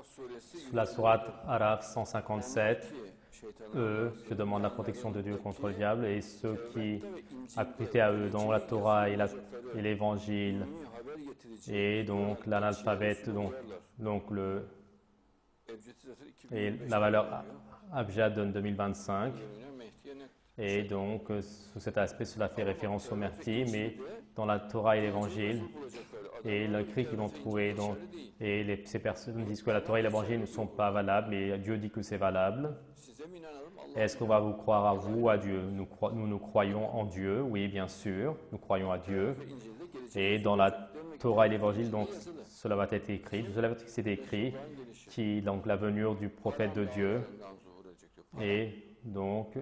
Sous la sourate Araf 157, eux, je demande la protection de Dieu contre le diable et ceux qui appliquent à eux dans la Torah et l'Évangile et donc l'analphabète, et la valeur Abjad donne 2025. Et donc, sous cet aspect, cela fait référence au Mahdi, mais dans la Torah et l'Évangile, et l'écrit qu'ils ont trouvé, ces personnes disent que la Torah et l'Évangile ne sont pas valables, mais Dieu dit que c'est valable. Est-ce qu'on va vous croire à vous ou à Dieu? Nous croyons en Dieu, oui, bien sûr, nous croyons à Dieu. Et dans la Torah et l'Évangile, donc, cela va être écrit, c'est écrit, donc la venue du prophète de Dieu, et donc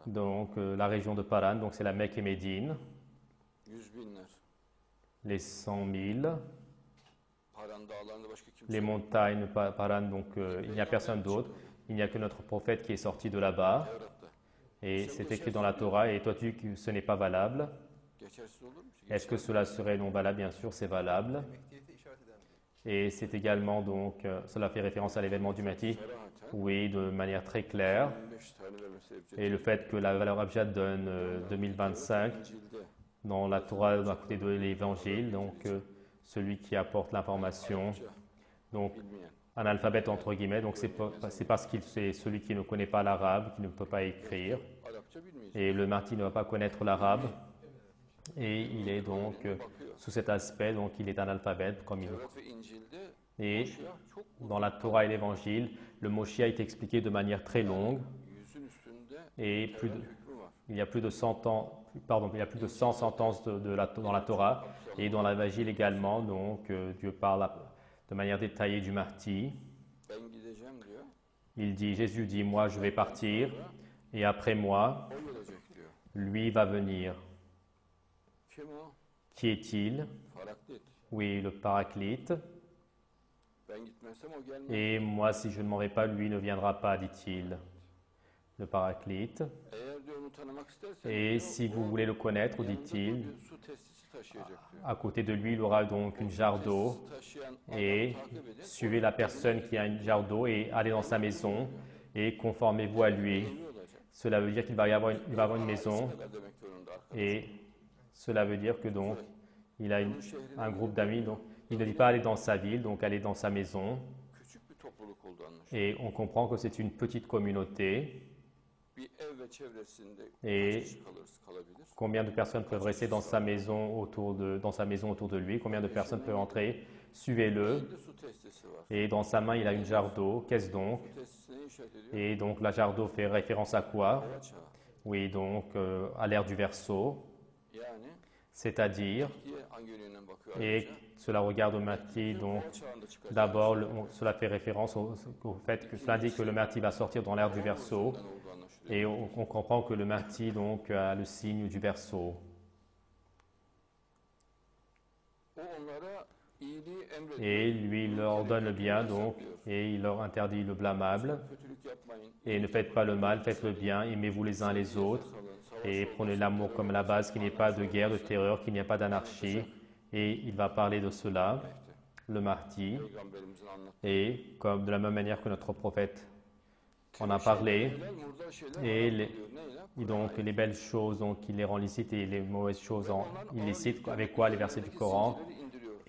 la région de Paran, donc c'est la Mecque et Médine, les 100 000, les montagnes Paran, donc il n'y a personne d'autre, il n'y a que notre prophète qui est sorti de là-bas, et c'est écrit dans la Torah, et toi tu dis que ce n'est pas valable. Est-ce que cela serait non valable? Bien sûr, c'est valable. Et c'est également donc, cela fait référence à l'événement du Mahdi, oui, de manière très claire. Et le fait que la valeur Abjad donne 2025 dans la Torah, à côté de l'Évangile, donc celui qui apporte l'information, donc analphabète entre guillemets, donc c'est parce qu'il c'est celui qui ne connaît pas l'arabe, qui ne peut pas écrire. Et le Mahdi ne va pas connaître l'arabe. Et il est donc, sous cet aspect, donc il est analphabète comme il est. Et dans la Torah et l'Évangile, le Moshiach est expliqué de manière très longue. Et il y a plus de 100 sentences dans la Torah et dans l'Évangile également. Donc Dieu parle de manière détaillée du Mahdi. Jésus dit, moi je vais partir et après moi, lui va venir. Qui est-il? Oui, le Paraclite. Et moi, si je ne m'en vais pas, lui ne viendra pas, dit-il. Le Paraclite. Et si vous voulez le connaître, dit-il, à côté de lui, il aura donc une jarre d'eau. Et suivez la personne qui a une jarre d'eau et allez dans sa maison et conformez-vous à lui. Cela veut dire qu'il va y avoir une maison et cela veut dire que donc il a un groupe d'amis. Donc il ne dit pas aller dans sa ville, donc aller dans sa maison. Et on comprend que c'est une petite communauté. Et combien de personnes peuvent rester dans sa maison autour de lui? Combien de personnes peuvent entrer? Suivez-le. Et dans sa main, il a une jarre d'eau. Qu'est-ce donc? Et donc la jarre d'eau fait référence à quoi? Oui, donc à l'ère du Verseau. C'est-à-dire, et cela regarde au Mahdi, donc d'abord cela fait référence au fait que cela indique que le Mahdi va sortir dans l'ère du Verseau et on comprend que le Mahdi donc a le signe du Verseau. Et lui il leur donne le bien donc et il leur interdit le blâmable et ne faites pas le mal, faites le bien, aimez-vous les uns les autres. Et prenez l'amour comme la base, qu'il n'y ait pas de guerre, de terreur, qu'il n'y ait pas d'anarchie. Et il va parler de cela, le Mahdi. Et comme de la même manière que notre prophète en a parlé, et donc les belles choses, donc il les rend licites et les mauvaises choses illicites, avec quoi? Les versets du Coran.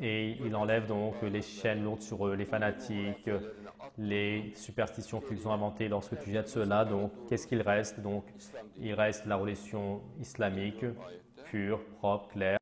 Et il enlève donc les chaînes lourdes sur eux, les fanatiques, les superstitions qu'ils ont inventées lorsque tu jettes cela. Donc, qu'est-ce qu'il reste? Donc, il reste la religion islamique, pure, propre, claire.